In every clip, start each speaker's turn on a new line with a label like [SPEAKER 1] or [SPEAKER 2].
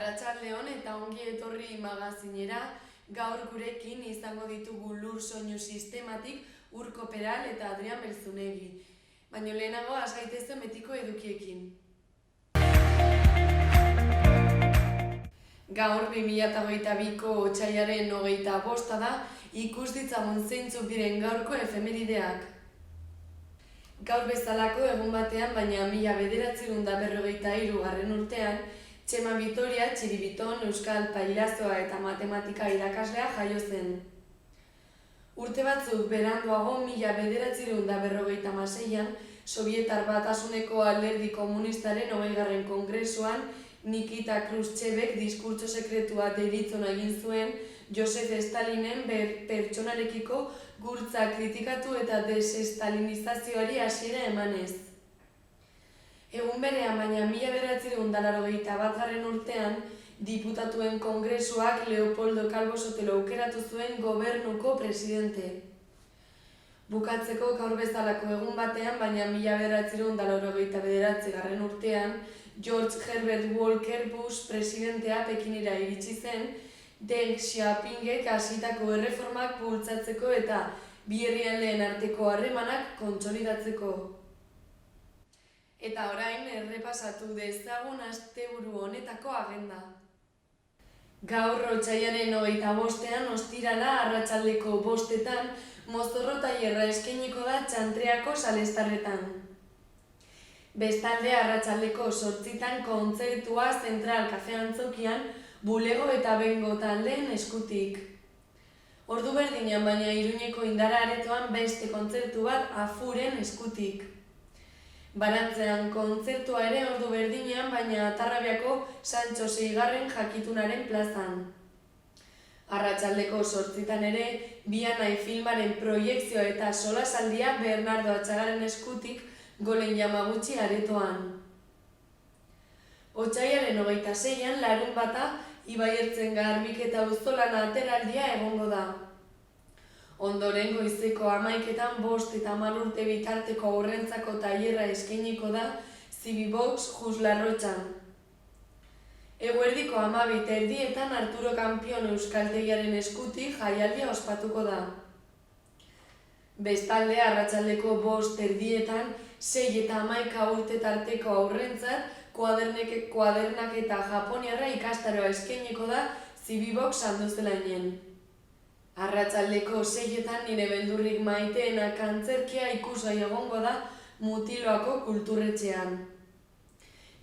[SPEAKER 1] Arratsaldeon eta ongi etorri magazinera. Gaur gurekin izango ditugu Lur Soinu Sistematik Urko Peral eta Adrian Belzunegi. Baina lehenago has gaitezen betiko edukiekin. Gaur 2022ko otsailaren 25 da, ikus ditzagun zeintzuk diren gaurko efemerideak. Gaur bezalako egun batean, baina 1953 urtean, Txema Bitoria Txiribiton euskal pailazoa eta matematika irakaslea jaio zen. Urte batzuk beranduago 1956an, Sobietar Batasuneko Alderdi Komunistaren 20. Kongresuan Nikita Khrushchevek diskurtso sekretua deritzona egin zuen Josef Stalinen pertsonarekiko gurtza kritikatu eta desestalinizazioari hasiera emanez. Egun berean, baina 1981 urtean, Diputatuen Kongresuak Leopoldo Calvo Sotelo aukeratu zuen gobernuko presidente. Bukatzeko gaur bezalako egun batean, baina 1989 urtean, George Herbert Walker Bush presidentea Pekinera iritsi zen, Deng Xiaopingek hasitako erreformak bultzatzeko eta bi herrialdeen arteko harremanak kontsolidatzeko. Eta orain errepasatu dezagun asteburu honetako agenda. Gaur otsailaren 25ean ostirala arratsaldeko 5etan mozorro tailerra eskainiko da Txantreako Salestarretan. Bestalde arratsaldeko 8etan kontzertua Zentral Kafe Antzokian Bulego eta Bengo taldeen eskutik. Ordu berdinean, baina Iruñeko Indara aretoan beste kontzertu bat Afuren eskutik. Barantzean kontzertua ere ordu berdinean, baina Atarrabiako Santxo 6. Jakitunaren plazan. Arratsaldeko 8etan ere, Bianai filmaren proiekzioa eta solasaldia Bernardo Atxagaren eskutik Golen Yamaguchi aretoan. Otsailaren 26ean larunbata Ibaiertzen garbiketa auzolana ateraldia egongo da. Ondoren goizeko 11etan 5 eta 10 urte bitarteko haurrentzako tailerra eskainiko da Zibibox Juslarrotxan. Eguerdiko 12:30 Arturo Campion euskaltegiaren eskutik jaialdia ospatuko da. Bestalde arratsaldeko 5:30 6 eta 11 urte tarteko haurrentzat kuadernaketa japoniarra ikastaroa eskainiko da Zibibox Sandozelainen. Arratsaldeko 6etan Nire beldurrik maiteenak antzerkia ikusgai egongo da Mutiloako kulturretxean.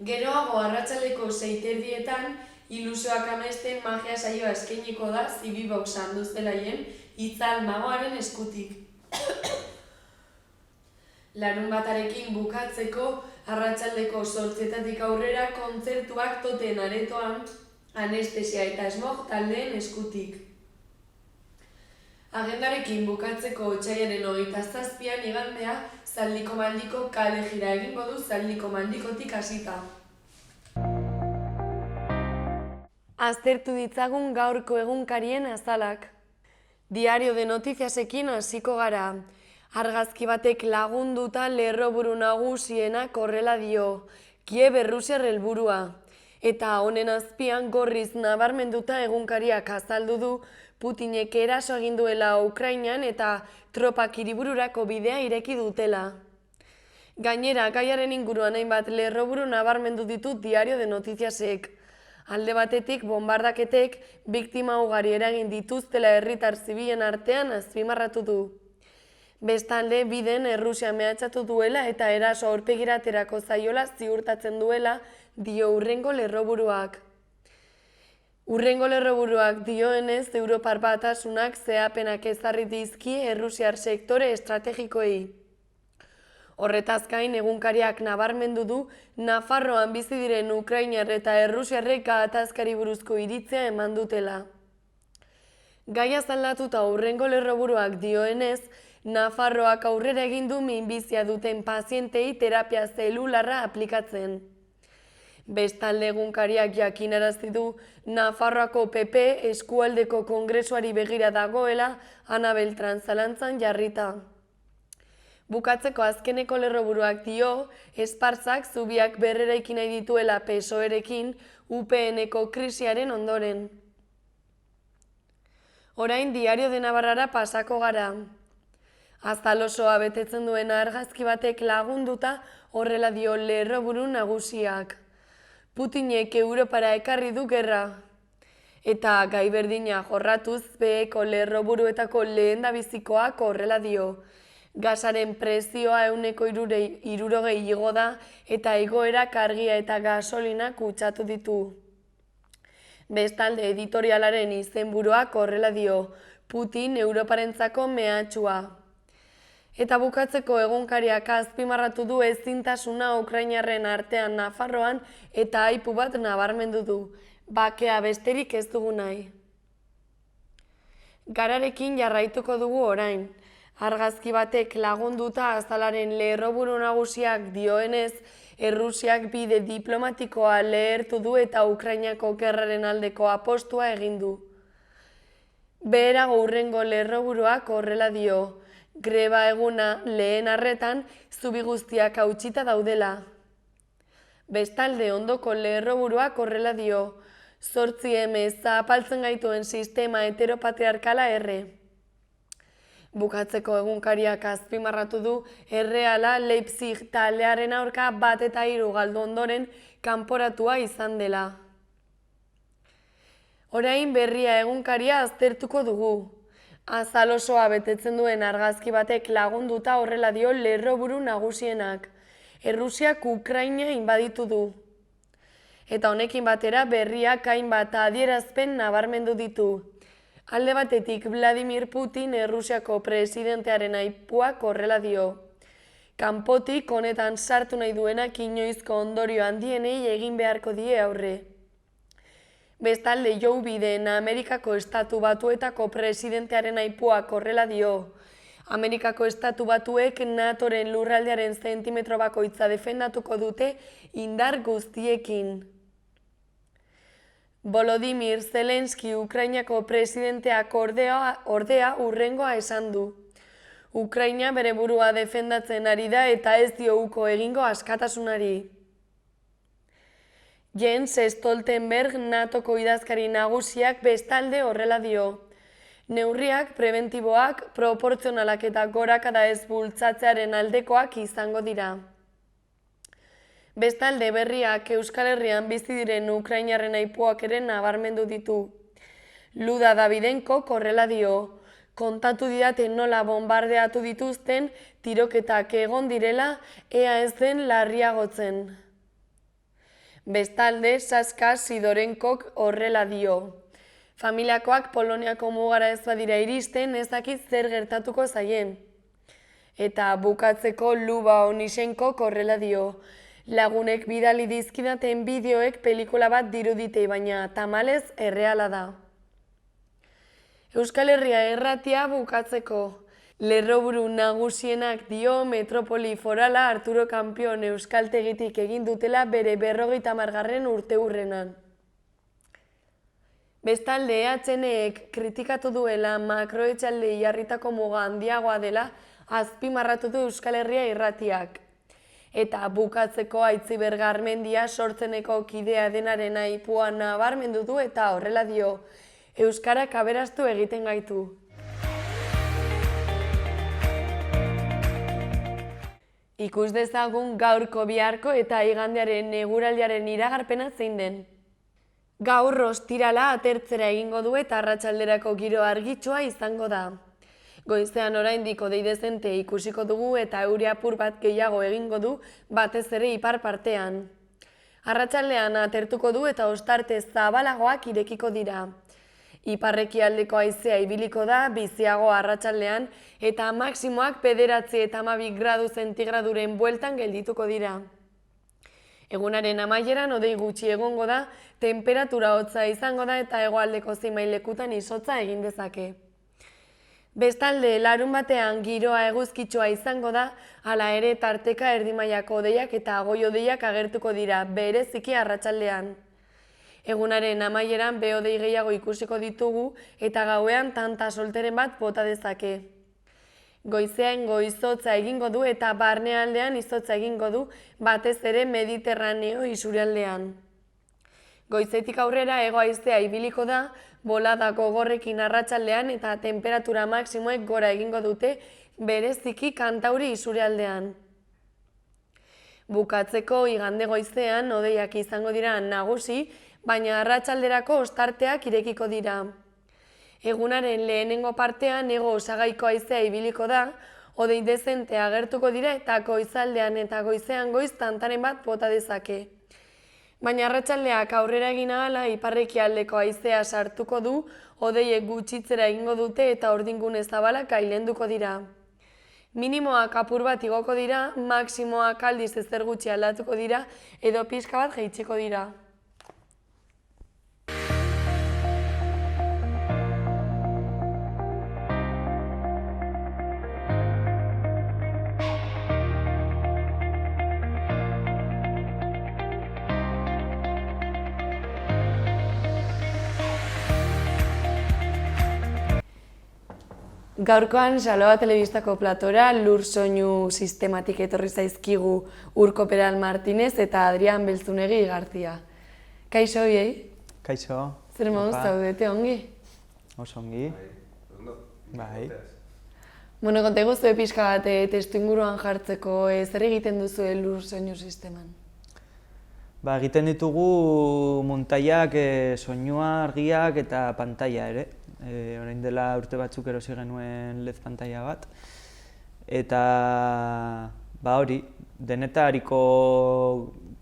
[SPEAKER 1] Geroago arratsaldeko 6:30 Ilusioak amesten magia saioa eskainiko da Zibibox Sandozelaien Itzal Magoaren eskutik. Larunbatarekin bukatzeko arratsaldeko 8etatik aurrera kontzertuak Toten aretoan Anestesia eta Smog taldeen eskutik. Agendarekin bukatzeko otsailaren 27an igandea Zaldiko Maldiko kale jira egingo du Zaldiko Maldikotik hasita. Aztertu ditzagun gaurko egunkarien azalak. Diario de Noticiasekin hasiko gara. Argazki batek lagunduta lerroburu nagusienak horrela dio, Kiev Errusiar helburua. Eta honen azpian gorriz nabarmenduta egunkariak azaldu du Putinek eraso egin duela Ukrainan eta tropak hiribururako bidea ireki dutela. Gainera, gaiaren inguruan hainbat lerroburu nabarmendu ditu Diario de Noticiasek. Alde batetik, bonbardaketek biktima ugari eragin dituztela herritar zibilen artean azpimarratu du. Bestalde, biden Errusia mehatxatu duela eta eraso aurpegiraterako zaiola ziurtatzen duela dio hurrengo lerroburuak. Hurrengo lerroburuak dioenez, Europar Batasunak zehapenak ezarri dizkie Errusiar sektore estrategikoei. Horretaz gain, egunkariak nabarmendu du Nafarroan bizi diren Ukrainar eta Errusiarrek gatazkari buruzko iritzia eman dutela. Gaia zaldatuta hurrengo lerroburuak dioenez, Nafarroak aurrera egin du minbizia duten pazientei terapia zelularra aplikatzen. Bestalde egunkariak jakinarazi du Nafarroako PP eskualdeko kongresuari begira dagoela Ana Beltran zalantzan jarrita. Bukatzeko azkeneko lerroburuak dio, Espartzak zubiak berreraiki nahi dituela PSOE-rekin UPN-eko krisiaren ondoren. Orain Diario de Navarrara pasako gara. Azal osoa betetzen duen argazki batek lagunduta horrela dio lerroburu nagusiak. Putinek Europara ekarri du gerra. Eta gai berdina jorratuz beheko lerroburuetako lehendabizikoak horrela dio. Gasaren prezioa 160 igo da eta igoerak argia eta gasolina kutsatu ditu. Bestalde editorialaren izenburuak horrela dio, Putin Europarentzako mehatxua. Eta bukatzeko egunkariak azpimarratu du ezintasuna Ukrainarren artean Nafarroan eta aipu bat nabarmendu du. Bakea besterik ez dugu nahi. Gararekin jarraituko dugu orain. Argazki batek lagunduta azalaren lerroburu nagusiak dioenez, Errusiak bide diplomatikoa lehertu du eta Ukrainako gerraren aldeko apostua egin du. Beherago hurrengo lerroburuak horrela dio, greba eguna lehen arretan zubi guztiak hautsita daudela. Bestalde ondoko lerroburuak horrela dio, 8M zapaltzen gaituen sistema heteropatriarkala erre. Bukatzeko egunkariak azpimarratu du Erreala Leipzig taldearen aurka 1-3 galdu ondoren kanporatua izan dela. Orain Berria egunkaria aztertuko dugu. Azal osoa betetzen duen argazki batek lagunduta horrela dio lerroburu nagusienak. Errusiak Ukraina inbaditu du. Eta honekin batera Berriak hainbat adierazpen nabarmendu ditu. Alde batetik Vladimir Putin Errusiako presidentearen aipuak horrela dio. Kanpotik honetan sartu nahi duenak inoizko ondorio handienei egin beharko die aurre. Bestalde Joe Biden Amerikako Estatu Batuetako presidentearen aipuak horrela dio. Amerikako Estatu Batuek NATOren lurraldearen zentimetro bakoitza defendatuko dute indar guztiekin. Volodymyr Zelensky Ukrainako presidenteak ordea hurrengoa esan du. Ukraina bere burua defendatzen ari da eta ez dio uko egingo askatasunari. Jens Stoltenberg NATOko idazkari nagusiak bestalde horrela dio. Neurriak prebentiboak, proportzionalak eta gorakada ez bultzatzearen aldekoak izango dira. Bestalde Berriak Euskal Herrian bizi diren Ukrainarren aipuak ere nabarmendu ditu. Luda Davidenkok horrela dio, kontatu didate nola bombardeatu dituzten tiroketak egon direla ea ez den larriagotzen. Bestalde Saska Sidorenkok horrela dio. Familiakoak Poloniako mugara ez badira iristen ez dakit zer gertatuko zaien. Eta bukatzeko Luba Onisenkok horrela dio. Lagunek bidali dizkidaten bideoek pelikula bat dirudite, baina tamalez erreala da. Euskal Herria irratia bukatzeko. Lerroburu nagusienak dio Metropoli Forala Arturo Kanpion euskaltegitik egin dutela bere 50. urteurrenan. Bestalde EHNek kritikatu duela makroetxalde jarritako muga handiagoa dela azpimarratu du Euskal Herria irratiak. Eta bukatzeko Aitziber Garmendia Sortzeneko kidea denaren aipua nabarmendu du eta horrela dio, euskarak aberastu egiten gaitu. Ikus dezagun gaurko, biharko eta igandearen eguraldiaren iragarpena zein den. Gaur ostirala atertzera egingo du eta arratsalderako giro argitsua izango da. Goizean oraindik hodei dezente ikusiko dugu eta euri apur bat gehiago egingo du batez ere ipar partean. Arratsaldean atertuko du eta ostarte zabalagoak irekiko dira. Iparrekialdeko haizea ibiliko da biziago arratsaldean eta maximoak 9 eta 12 gradu zentigraduren bueltan geldituko dira. Egunaren amaieran hodei gutxi egongo da, temperatura hotza izango da eta hegoaldeko zenbait lekutan izotza egin dezake. Bestalde, larun batean giroa eguzkitsua izango da, hala ere tarteka erdimailako hodeiak eta goi hodeiak agertuko dira, bereziki arratsaldean. Egunaren amaieran behodei gehiago ikusiko ditugu eta gauean tanta solteren bat bota dezake. Goizean goizotza egingo du eta barnealdean izotza egingo du, batez ere Mediterraneo isurialdean. Goizetik aurrera hego-haizea ibiliko da, bolada gogorrekin arratsaldean eta temperatura maksimoek gora egingo dute bereziki Kantauri isurialdean. Bukatzeko igande goizean hodeiak izango dira nagusi, baina arratsalderako ostarteak irekiko dira. Egunaren lehenengo partean hego osagaiko haizea ibiliko da, hodei dezente agertuko dira eta goizaldean eta goizean goiz tantaren bat bota dezake. Baina arratsaldeak aurrera egin ahala ipar-ekialdeko haizea sartuko du, hodeiek gutxitzera egingo dute eta ordingune zabalak gailenduko dira. Minimoak apur bat igoko dira, maksimoak aldiz ezer gutxi aldatuko dira edo pixka bat jaitsiko dira. Gaurkoan Saloa telebistako platora lur soinu sistematik etorri zaizkigu Urko Peral Martinez eta Adrian Belzunegi Gartia. Kaixo hiei?
[SPEAKER 2] Kaixo.
[SPEAKER 1] Zer moduz zaudete ongi?
[SPEAKER 2] Oso ongi. Bai.
[SPEAKER 1] Bueno, konta eguzue pixka bat testu inguruan jartzeko zer egiten duzu lur soinu sisteman?
[SPEAKER 2] Egiten ditugu muntaiak, soinua, argiak eta pantaila ere. Orain dela urte batzuk erosi genuen LED pantaila bat. Eta hori, denetariko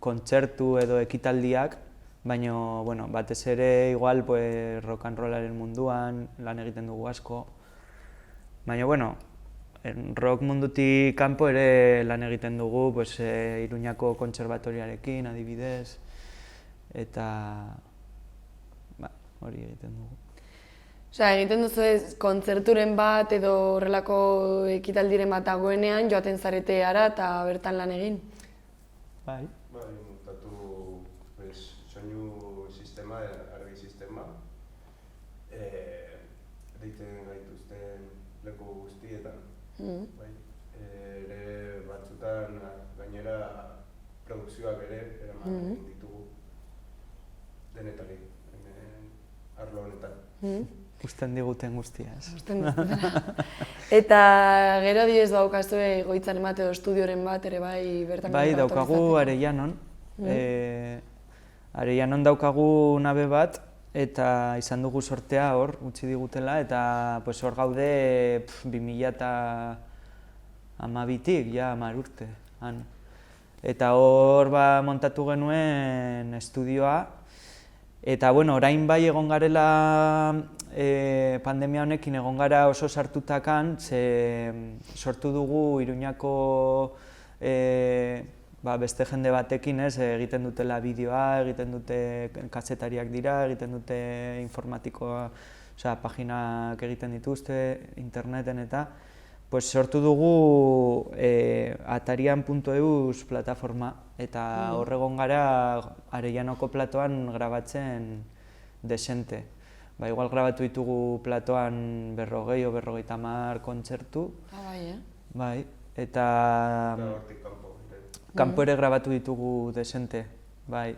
[SPEAKER 2] kontzertu edo ekitaldiak, baina batez ere igual rock and rollaren munduan lan egiten dugu asko. Baina rock mundutik kanpo ere lan egiten dugu Iruñako kontserbatoriarekin adibidez. Eta hori egiten dugu.
[SPEAKER 1] Osea, egiten duzu kontzerturen bat edo horrelako ekitaldiren bat dagoenean joaten zarete ara eta bertan lan egin?
[SPEAKER 2] Bai.
[SPEAKER 3] Montatu soinu sistema, argi sistema, deitzen gaituzten leku guztietan. Ere batzutan gainera produkzioak ere eraman ditugu denetari, arlo honetan.
[SPEAKER 2] Usten diguten guztiaz.
[SPEAKER 1] Eta gero diez daukazue goitzan emate edo estudioren bat ere bai bertan?
[SPEAKER 2] Bai, daukagu Arellanon. Arellanon daukagu nabe bat eta izan dugu sortea hor, utzi digutela, eta hor gaude 2012tik, 10 urte. Eta hor montatu genuen estudioa, eta orain bai egon garela pandemia honekin egon gara oso sartutakan, sortu dugu Iruñako beste jende batekin egiten dutela bideoa, egiten dute kazetariak dira, egiten dute informatikoa, paginak egiten dituzte interneten eta sortu dugu atarian.eus plataforma eta hor egon gara Arellanoko platoan grabatzen desente. Igual grabatu ditugu platoan 40 o 50 kontzertu. Bai, eta kanpo ere grabatu ditugu desente, bai.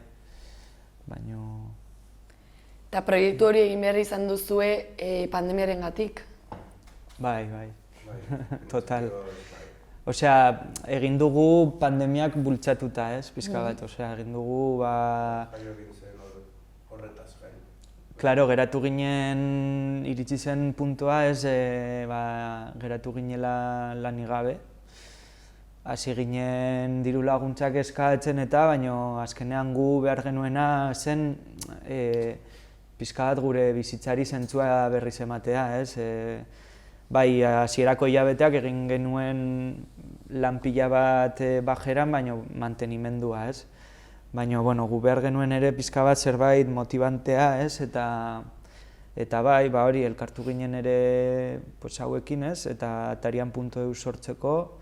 [SPEAKER 1] Eta proiektu hori egin behar izan duzue pandemiarengatik?
[SPEAKER 2] Bai, total. Osea, egin dugu pandemiak bultzatuta, pixka bat, egin dugu, Klaro, geratu ginen, iritsi zen puntua geratu ginela lanik gabe. Hasi ginen diru laguntzak eskatzen eta, baina azkenean gu behar genuena zen pixka bat gure bizitzari zentzua berriz ematea. Bai, hasierako hilabeteak egin genuen lan pila bat bajeran, baina mantenimendua. Baina gu behar genuen ere pixka bat zerbait motibantea, eta bai, hori elkartu ginen ere hauekin, eta atarian.eus sortzeko.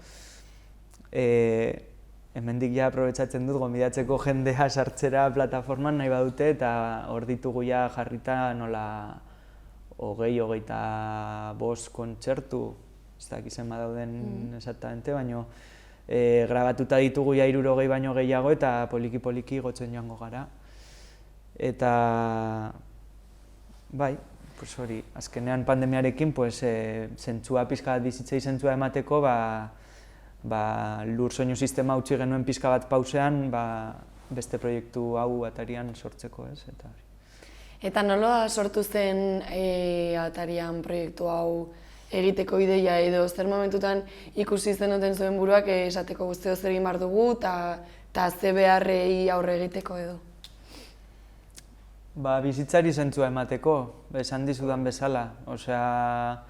[SPEAKER 2] Hemendik ja aprobetxatzen dut gonbidatzeko jendea sartzera plataforman nahi badute, eta hor ditugu ja jarrita nola 20-25 kontzertu ez dakit zenbat dauden exactamente, baina grabatuta ditugu ja 60 baino gehiago eta poliki-poliki igotzen joango gara. Eta, bai, pues hori, azkenean pandemiarekin zentzua pixka bat bizitzei zentzua emateko, lur soinu sistema utzi genuen pixka bat pausean, beste proiektu hau Atarian sortzeko, ez?
[SPEAKER 1] Eta nola sortu zen Atarian proiektu hau egiteko ideia edo zer momentutan ikusi zenuten zuen buruak esateko guztio zer egin behar dugu eta ze beharrei aurre egiteko edo?
[SPEAKER 2] Bizitzari zentzua emateko, esan dizudan bezala. Osea,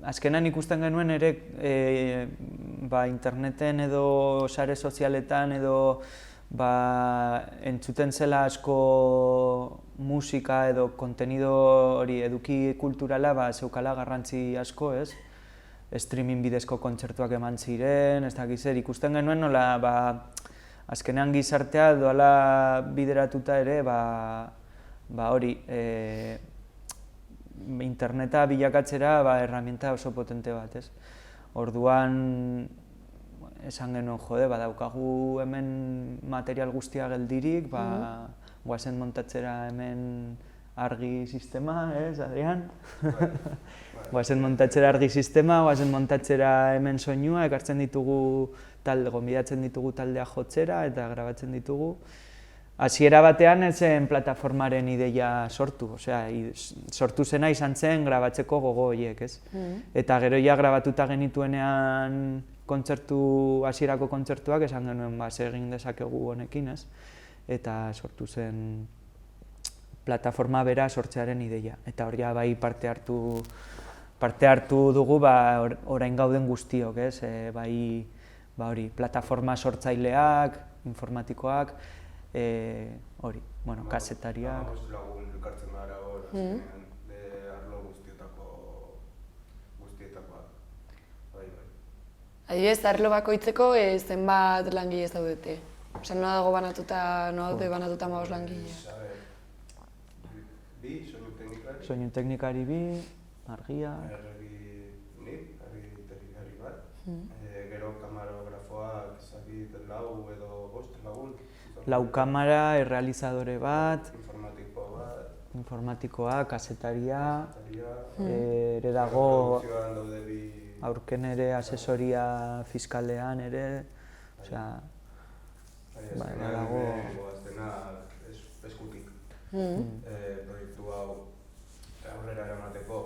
[SPEAKER 2] azkenan ikusten genuen ere interneten edo sare sozialetan edo entzuten zela asko musika edo kontenido hori eduki kulturala zeukala garrantzi asko, ez? Streaming bidezko kontzertuak eman ziren, ez dakiz zer, ikusten genuen nola azkenean gizartea doala bideratuta ere hori interneta bilakatzera herramienta oso potente bat, ez? Orduan esan genuen, jode, badaukagu hemen material guztia geldirik, guazen montatzera hemen argi sistema, ez, Adrian? Guazen montatzera argi sistema, guazen montatzera hemen soinua, ekartzen ditugu gonbidatzen ditugu taldea jotzera eta grabatzen ditugu. Hasiera batean ez zen plataformaren ideia sortu, osea, sortu zena izan zen grabatzeko gogo horiek, ez? Eta gero ja grabatuta genituenean hasierako kontzertuak esan genuen zer egin dezakegu honekin, ez? Eta sortu zen plataforma bera sortzearen ideia. Eta hori bai parte hartu dugu orain gauden guztiok, ez? Hori, plataforma sortzaileak, informatikoak, hori, kazetariak.
[SPEAKER 3] Lagun elkartzen gara hor, azkenean, arlo guztietakoak.
[SPEAKER 1] Adibidez, arlo bakoitzeko zenbat langile zaudete? Osa, nola dago banatuta, nola dute banatuta 15 langileak?
[SPEAKER 3] Bi, soinu teknikari.
[SPEAKER 2] Soinu teknikari bi, argia.
[SPEAKER 3] Argi teknikari bat. Gero kamaragrafoak, zakit, 4 edo 5 lagun.
[SPEAKER 2] 4 kamara, errealizadore bat.
[SPEAKER 3] Informatikoa,
[SPEAKER 2] kazetaria. Ere dago aurken ere asesoria fiskalean ere. Osea, dago
[SPEAKER 3] eskutik. Proiektu hau aurrera eramateko.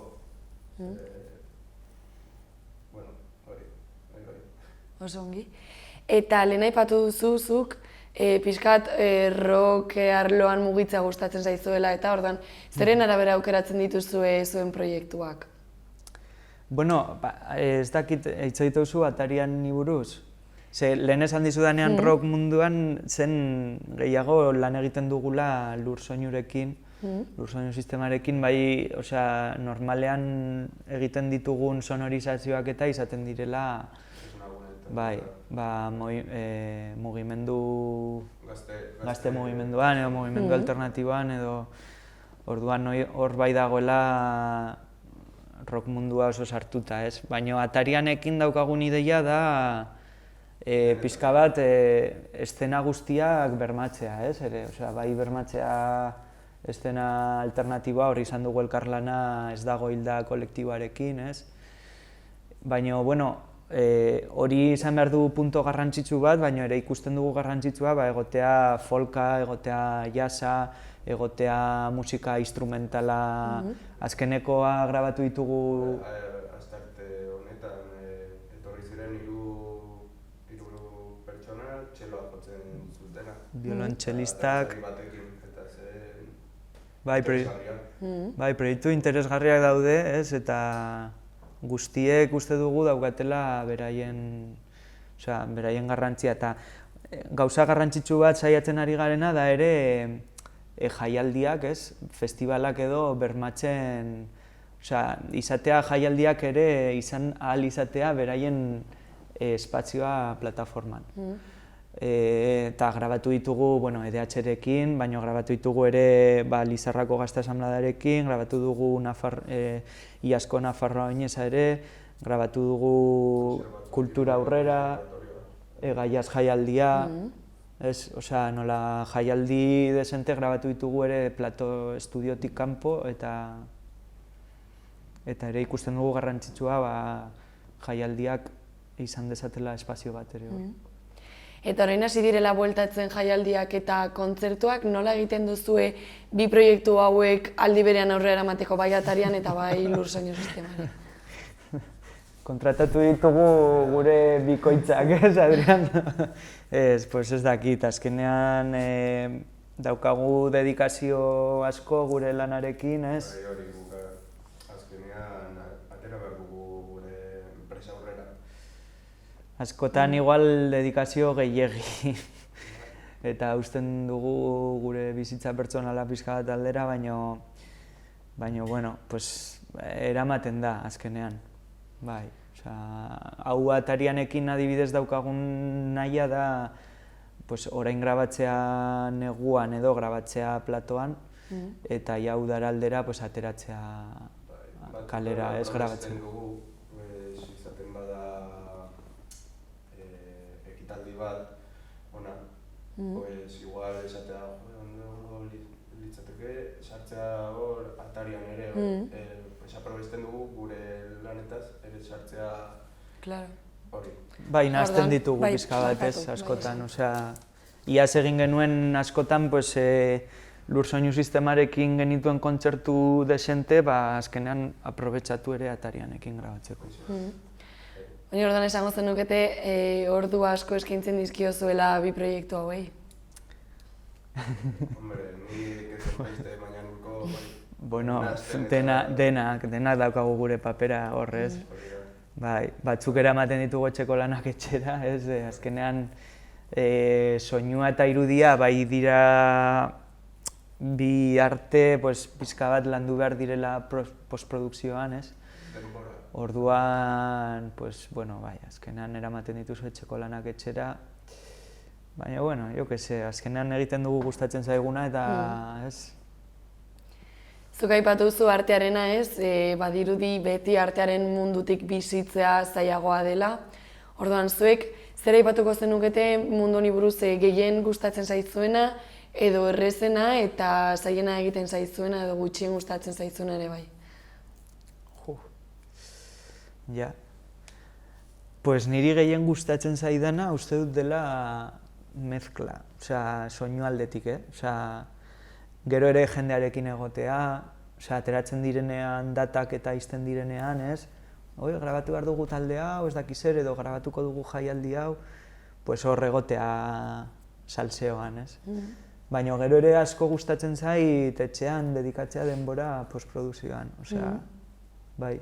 [SPEAKER 3] Hori.
[SPEAKER 1] Oso ongi. Eta lehen aipatu duzuzuk, pixkat rock arloan mugitzea gustatzen zaizuela eta ordan zeren arabera aukeratzen dituzue zuen proiektuak?
[SPEAKER 2] Bueno, ez dakit hitz dituzu Atarian ni buruz. Lehen esan dizudanean rock munduan zen gehiago lan egiten dugula lur soinurekin, lur soinu sistemarekin, osea, normalean egiten ditugun sonorizazioak eta izaten direla mugimendu gazte mugimenduan edo mugimendu alternatiboan edo orduan hor bai dagoela rock mundua oso sartuta, ez? Baina Atarianekin daukagun ideia da pixka bat eszena guztiak bermatzea, ez? Osea, bai bermatzea eszena alternatiboa, hori izan dugu elkarlana ez dago hilda kolektiboarekin, ez? Baina, bueno, hori izan behar du punto garrantzitsu bat, baina ere ikusten dugu garrantzitsua egotea folka, egotea jazza, egotea musika instrumentala, azkenekoa grabatu ditugu.
[SPEAKER 3] Astarte honetan etorri ziren 3 pertsona txeloa jotzen zutena.
[SPEAKER 2] Biolontxelistak.
[SPEAKER 3] Eta zen
[SPEAKER 2] proiektu interesgarriak daude, ez? Eta guztiek uste dugu daukatela beraien garrantzia. Eta gauza garrantzitsu bat saiatzen ari garena da ere jaialdiak, ez? Festibalak edo bermatzen, izatea jaialdiak ere izan ahal izatea beraien espazioa plataforman. eta grabatu ditugu EDH-rekin, baina grabatu ditugu ere Lizarrako Gazte Asanbladarekin, grabatu dugu Iazko Nafarroa Oineza ere, grabatu dugu Kultura Aurrera, Gaiaz jaialdia, nola jaialdi desente grabatu ditugu ere plato estudiotik kanpo, eta ere ikusten dugu garrantzitsua jaialdiak izan dezatela espazio bat ere.
[SPEAKER 1] Eta orain hasi direla bueltatzen jaialdiak eta kontzertuak, nola egiten duzue bi proiektu hauek aldi berean aurrera eramateko bai Atarian eta bai Lurzoinu Sistemari?
[SPEAKER 2] Kontratatu ditugu gure bikoitzak, Adrian? Ez dakit, azkenean daukagu dedikazio asko gure lanarekin, ez?
[SPEAKER 3] Hori, azkenean atera behar dugu gure enpresa aurrera.
[SPEAKER 2] Askotan igual dedikazio gehiegi. Eta usten dugu gure bizitza pertsonala pixka bat aldera, baina, eramaten da azkenean. Bai, hau Atarianekin adibidez daukagun nahia da orain grabatzea neguan edo grabatzea platoan, eta jau dara aldera ateratzea kalera ez grabatzen.
[SPEAKER 3] Izaten bada ekitaldi bat, igual esatea ondo litzateke sartzea hor Atarian ere, aprobezten dugu gure lanetaz, ere sartzea hori.
[SPEAKER 2] Bai, nahazten ditugu pixka bat ez, askotan, iaz egin genuen askotan, Lurzoinu Sistemarekin genituen kontzertu desente, azkenean aprobetxatu ere Atarianekin grabatzeko.
[SPEAKER 1] Baina orduan esango zenukete, ordu asko eskaintzen dizkiozuela bi proiektu hauei?
[SPEAKER 3] Hombre, ni beste mañanurko...
[SPEAKER 2] Bueno, denak daukagu gure papera horrez. Bai, batzuk eramaten ditugu etxeko lanak etxera, ez, azkenean soinua eta irudia bai dira bi arte pixka bat landu behar direla postprodukzioan, ez? Orduan, azkenean eramaten dituzu etxeko lanak etxera, baina, azkenean egiten dugu gustatzen zaiguna eta, ez?
[SPEAKER 1] Zuk aipatu duzu artearena ez, badirudi beti artearen mundutik bizitzea zailagoa dela. Orduan zuek, zer aipatuko zenukete mundu honi buruz gehien gustatzen zaizuena, edo errezena eta zailena egiten zaizuena edo gutxien gustatzen zaizuena ere bai?
[SPEAKER 2] Ja. Niri gehien gustatzen zaidana uste dut dela mezkla, soinu aldetik, gero ere jendearekin egotea, ateratzen direnean datak eta izten direnean, ez? Grabatu behar dugu talde hau, ez dakiz ere, edo grabatuko dugu jaialdi hau, hor egotea salseoan, ez? Baina gero ere asko gustatzen zait etxean dedikatzea denbora postprodukzioan, bai,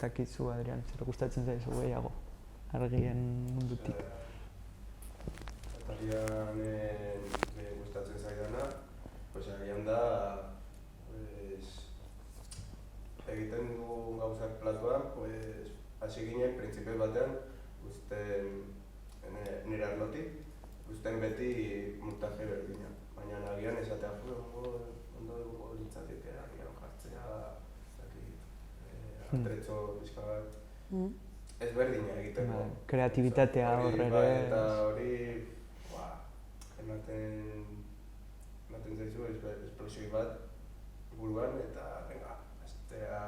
[SPEAKER 2] dakizu, Adrian, zer gustatzen zaizu gehiago, argien mundutik.
[SPEAKER 3] Atarian gustatzen zaidana, agian da egiten dugu gauzak platoan, hasi ginen printzipio batean, nire arlotik, guztien beti montaje berdina. Baina agian esatea, ondo dugu litzatik agian jartzea, atretxo pixka bat, ez berdina egiteko.
[SPEAKER 2] Kreatibitatea horre.
[SPEAKER 3] Eta hori, ematen zaizu esplosioi bat buruan eta venga, aztea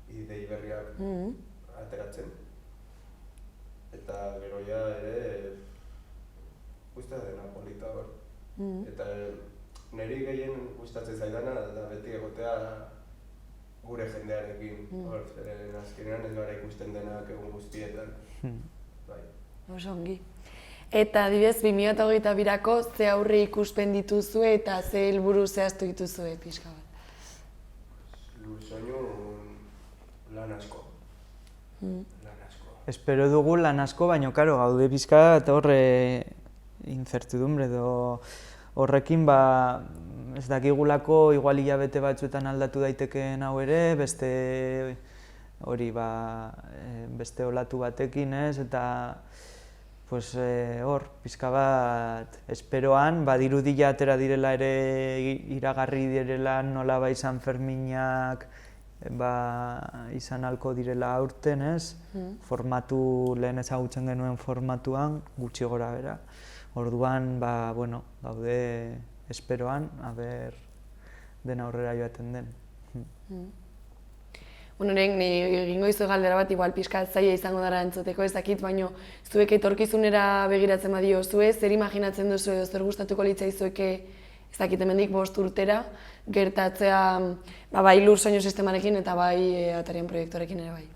[SPEAKER 3] idei berriak ateratzen. Eta gero ja ere guztia dena polita hor. Eta niri gehien gustatzen zaidana da beti egotea gure jendearekin. Zeren azkenean ez gara ikusten denak egun guztietan.
[SPEAKER 1] Oso ongi. Eta adibidez 2022ko ze aurre ikuspen dituzue eta ze helburu zehaztu dituzue pixka bat?
[SPEAKER 3] Lurzoinu lan asko.
[SPEAKER 2] Espero dugu lan asko, baina gaude pixka eta horre incertidumbre edo horrekin ez dakigulako igual hilabete batzuetan aldatu daitekeen hau ere, beste olatu batekin ez, eta pues hor, pizka bat esperoan, badirudia atera direla ere iragarri direla nola izan Ferminak izan halko direla aurten, ez? Formatu, lehen ezagutzen genuen formatuan, gutxi gora bera. Orduan, bueno, gaude esperoan, aber den aurrera joaten den.
[SPEAKER 1] Bueno, egingo izu galdera bat, igual pixka zaila izango dara entzuteko ez dakit, baina zuek etorkizunera begiratzen badio zue, zer imaginatzen duzu edo zer gustatuko litzaizueke ez dakit hemendik 5 urtera gertatzea bai lur soinu sistemarekin eta bai Atarian proiektuarekin ere bai.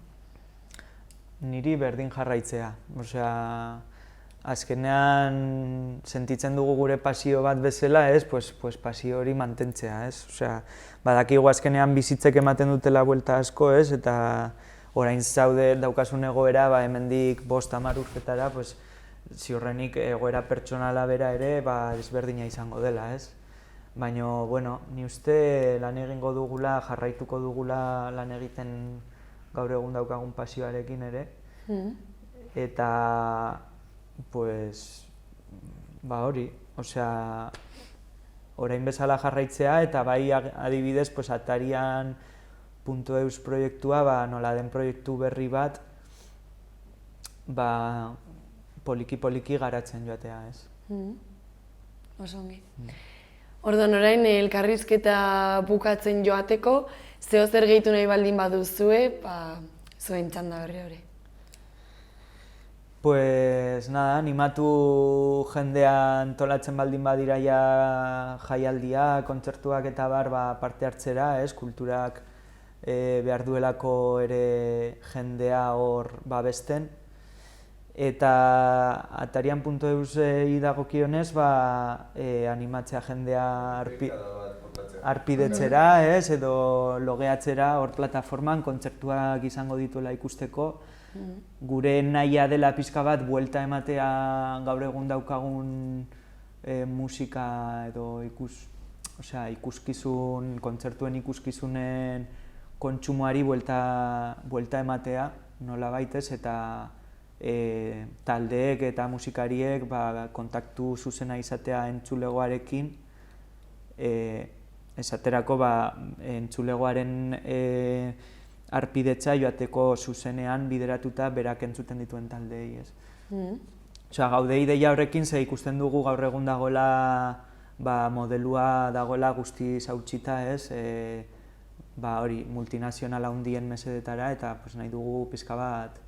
[SPEAKER 2] Niri berdin jarraitzea, osea, azkenean sentitzen dugu gure pasio bat bezala, ez, pues pasio hori mantentzea, ez, osea, badakigu azkenean bizitzek ematen dutela buelta asko, ez, eta orain zaude daukasun egoera, hemendik 5-10 urtetara, pues ziurrenik egoera pertsonala bera ere, desberdina izango dela, ez. Baina, bueno, ni uste lan egingo dugula, jarraituko dugula lan egiten gaur egun daukagun pasioarekin ere, eta pues, hori, osea, orain bezala jarraitzea eta bai adibidez, pues, Atarian.eus proiektua, nola den proiektu berri bat, poliki-poliki garatzen joatea, ez.
[SPEAKER 1] Oso ongi. Orduan orain elkarrizketa bukatzen joateko, zeo zer gehitu nahi baldin baduzue, zuen txanda berri hori.
[SPEAKER 2] Pues nada, animatu jendea antolatzen baldin badira jaialdia, kontzertuak eta parte hartzera, ez, kulturak behar duelako ere jendea hor babesten. Eta Atarian.eus dagokionez, animatzea jendea arpidetzera, ez, edo logeatzera hor plataforman kontzertuak izango dituela ikusteko. Gure nahia dela pixka bat buelta ematea gaur egun daukagun musika edo ikuskizun, kontzertuen ikuskizunen kontsumoari buelta ematea nola baitez, eta taldeek eta musikariek kontaktu zuzena izatea entzulegoarekin, esaterako entzulegoaren arpidetza joateko zuzenean bideratuta berak entzuten dituen taldei, ez. Osea, gaude ideia horrekin ze ikusten dugu gaur egun dagoela modelua dagoela guztiz hautsita, ez, hori multinazionala handien mesedetara, eta nahi dugu pizka bat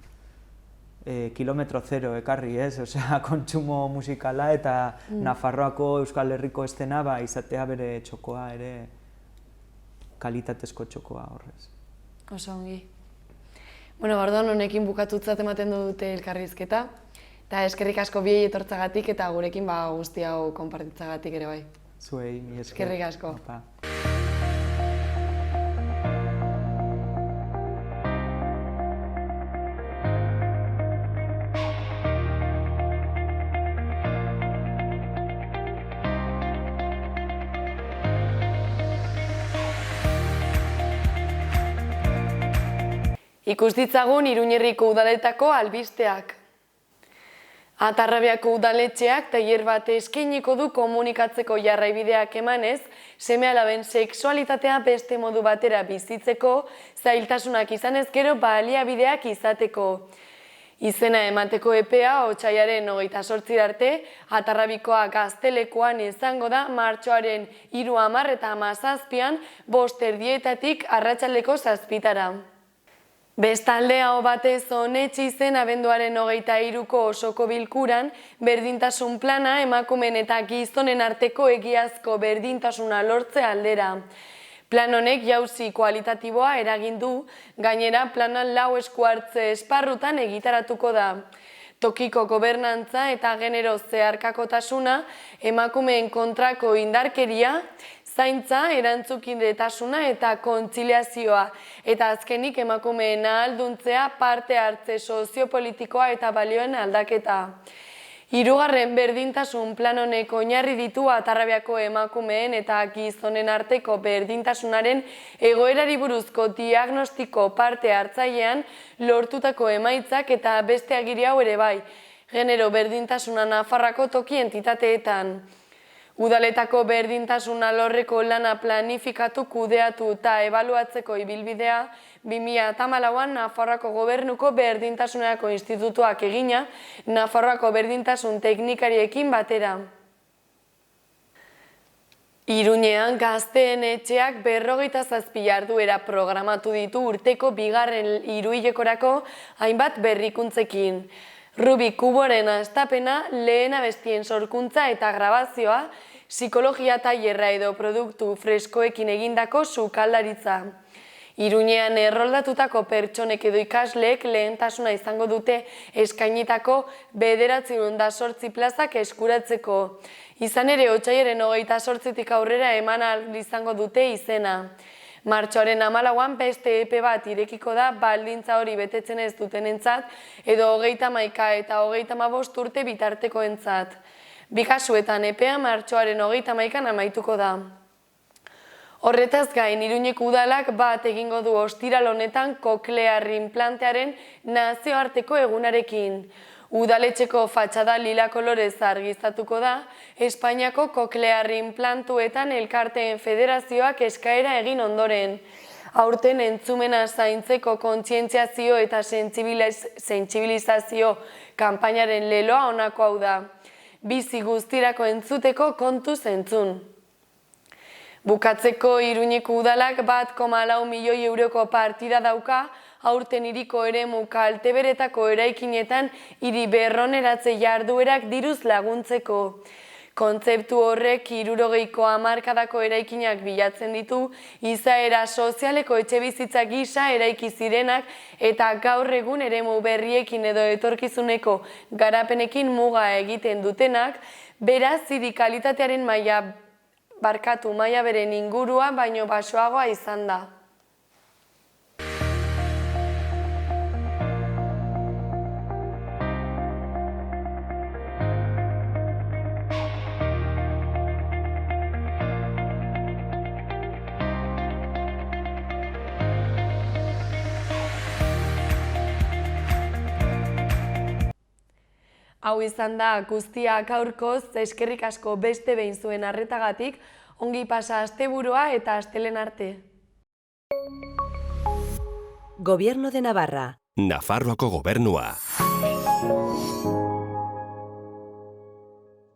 [SPEAKER 2] kilometro zero ekarri, ez, osea, kontsumo musikala eta Nafarroako Euskal Herriko estena izatea bere txokoa ere, kalitatezko txokoa horrez.
[SPEAKER 1] Oso ongi. Bueno, orduan honekin bukatutzat ematen dute elkarrizketa, eta eskerrik asko biei etortzagatik eta gurekin guzti hau konpartitzagatik ere bai.
[SPEAKER 2] Zuei, mi esker.
[SPEAKER 1] Eskerrik asko. Ikus ditzagun Iruñerriko udaletako albisteak. Atarrabiako udaletxeak tailer bat eskainiko du komunikatzeko jarraibideak emanez, seme-alaben sexualitatea beste modu batera bizitzeko, zailtasunak izanez gero baliabideak izateko. Izena emateko epea otsailaren 28 arte, Atarrabikoa Gaztelekoan izango da martxoaren 3, 10 eta 17 5:30 arratsaldeko 7:00. Bestalde, aho batez onetsi zen abenduaren 23ko osoko bilkuran berdintasun plana emakumeen eta gizonen arteko egiazko berdintasuna lortze aldera. Plan honek jauzi kualitatiboa eragin du, gainera plana 4 eskuartze esparrutan egitaratuko da. Tokiko gobernantza eta genero zeharkakotasuna, emakumeen kontrako indarkeria, zaintza, erantzukidetasuna eta kontziliazioa, eta azkenik emakumeen ahalduntzea, parte hartze soziopolitikoa eta balioen aldaketa. 3. berdintasun plan honek oinarri ditu Atarrabiako emakumeen eta gizonen arteko berdintasunaren egoerari buruzko diagnostiko parte hartzailean lortutako emaitzak eta beste agiri hau ere bai. genero berdintasuna Nafarroako toki entitateetan. Udaletako berdintasun alorreko lana planifikatu, kudeatu eta ebaluatzeko ibilbidea 2014an Nafarroako Gobernuko Berdintasunerako Institutuak egina, Nafarroako berdintasun teknikariekin batera. Iruñean gazteen etxeak 57 jarduera programatu ditu urteko 2. hiruhilekorako hainbat berrikuntzekin. Rubik Kuboren hastapena, lehen abestien sorkuntza eta grabazioa, psikologia tailerra edo produktu freskoekin egindako sukaldaritza. Iruñean erroldatutako pertsonek edo ikasleek lehentasuna izango dute eskainitako 908 plazak eskuratzeko. Izan ere, otsailaren 28tik aurrera eman ahal izango dute izena. Martxoaren 14an beste epe bat irekiko da baldintza hori betetzen ez dutenentzat edo 31 eta 35 urte bitartekoentzat. Bi kasuetan epea martxoaren 31an amaituko da. Horretaz gain, Iruñeko udalak bat egingo du ostiral honetan koklear inplantearen nazioarteko egunarekin. Udaletxeko fatxada lila kolorez argiztatuko da, Espainiako koklear inplantuetan elkarteen federazioak eskaera egin ondoren. Aurten entzumena zaintzeko kontzientziazio eta sentsibilizazio kanpainaren leloa honako hau da. Bizi guztirako entzuteko kontuz entzun. Bukatzeko Iruñeko udalak 1,4 milioi euroko partida dauka, aurten hiriko eremu kalteberetako eraikinetan hiri berroneratze jarduerak diruz laguntzeko. Kontzeptu horrek 60ko hamarkadako eraikinak bilatzen ditu, izaera sozialeko etxebizitza gisa eraiki zirenak eta gaur egun eremu berriekin edo etorkizuneko garapenekin muga egiten dutenak, beraz hiri kalitatearen maila beren ingurua baino baxuagoa izan da. Hau izan da guztia gaurkoz, eskerrik asko beste behin zuen arretagatik, ongi pasa asteburua eta astelehen arte.
[SPEAKER 4] Gobierno de Navarra.
[SPEAKER 5] Nafarroako gobernua.